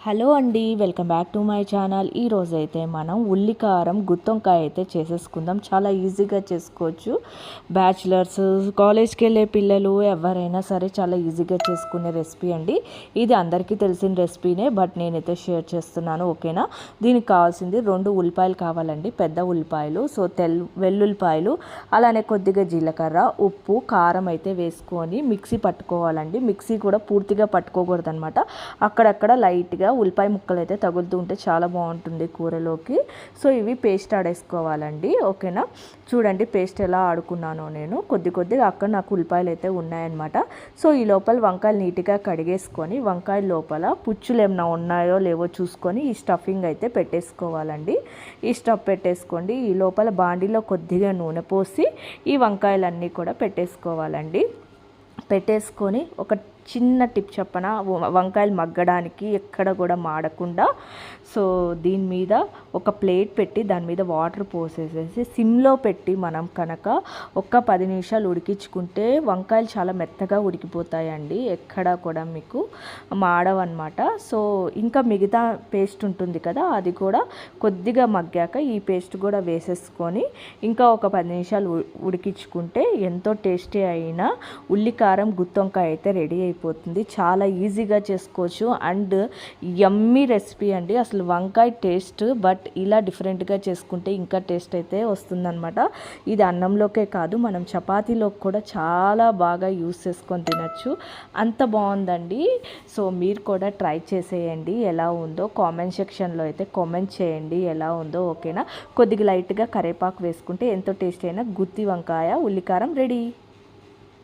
Hello అండి, welcome back to my channel. ఈరోజైతే మనం ఉల్లికారం గుత్తొంకాయ అయితే చేసేసుకుందాం. చాలా ఈజీగా చేసుకోవచ్చు. బ్యాచిలర్స్, కాలేజ్కి వెళ్ళే పిల్లలు ఎవరైనా సరే చాలా ఈజీగా చేసుకునే రెసిపీ అండి. ఇది అందరికీ తెలిసిన రెసిపీనే, బట్ నేనైతే షేర్ చేస్తున్నాను. ఓకేనా? దీనికి కావాల్సింది 2 ఉల్లిపాయలు కావాలండి, పెద్ద ఉల్లిపాయలు. సో వెల్లుల్లిపాయలు, అలానే కొద్దిగా జీలకర్ర, ఉప్పు, కారం అయితే వేసుకొని మిక్సీ పట్టుకోవాలండి. మిక్సీ కూడా పూర్తిగా పట్టుకోకూడదు అనమాట. అక్కడక్కడ లైట్గా ఉల్లిపాయ ముక్కలు అయితే తగులుతూ ఉంటే చాలా బాగుంటుంది కూరలోకి. సో ఇవి పేస్ట్ ఆడేసుకోవాలండి. ఓకేనా? చూడండి పేస్ట్ ఎలా ఆడుకున్నానో నేను. కొద్దిగా అక్కడ నాకు ఉల్లిపాయలు అయితే ఉన్నాయన్నమాట. సో ఈ లోపల వంకాయలు నీట్గా కడిగేసుకొని వంకాయ లోపల పుచ్చులు ఏమైనా ఉన్నాయో లేవో చూసుకొని ఈ స్టఫింగ్ అయితే పెట్టేసుకోవాలండి. ఈ స్టఫ్ పెట్టేసుకోండి. ఈ లోపల బాండీలో కొద్దిగా నూనె పోసి ఈ వంకాయలన్నీ కూడా పెట్టేసుకోవాలండి. పెట్టేసుకొని ఒక చిన్న టిప్ చెప్పన, వంకాయలు మగ్గడానికి ఎక్కడ కూడా మాడకుండా. సో దీని మీద ఒక ప్లేట్ పెట్టి దాని మీద వాటర్ పోసేసేసి సిమ్లో పెట్టి మనం కనుక ఒక 10 నిమిషాలు ఉడికించుకుంటే వంకాయలు చాలా మెత్తగా ఉడికిపోతాయండి, ఎక్కడ కూడా మీకు మాడవన్నమాట. సో ఇంకా మిగతా పేస్ట్ ఉంటుంది కదా, అది కూడా కొద్దిగా మగ్గాక ఈ పేస్ట్ కూడా వేసేసుకొని ఇంకా ఒక 10 నిమిషాలు ఉడికించుకుంటే ఎంతో టేస్టీ అయిన ఉల్లికారం గుత్తొంకాయ అయితే రెడీ అయిపోతుంది. చాలా ఈజీగా చేసుకోవచ్చు అండ్ యమ్మీ రెసిపీ అండి. అసలు వంకాయ టేస్ట్ బట్ ఇలా డిఫరెంట్గా చేసుకుంటే ఇంకా టేస్ట్ అయితే వస్తుందన్నమాట. ఇది అన్నంలోకే కాదు, మనం చపాతీలోకి కూడా చాలా బాగా యూస్ చేసుకొని తినచ్చు, అంత బాగుందండి. సో మీరు కూడా ట్రై చేసేయండి. ఎలా ఉందో కామెంట్ సెక్షన్లో అయితే కామెంట్ చేయండి ఎలా ఉందో. ఓకేనా? కొద్దిగా లైట్గా కరివేపాకు వేసుకుంటే ఎంతో టేస్ట్ అయిన గుత్తి వంకాయ ఉల్లికారం రెడీ.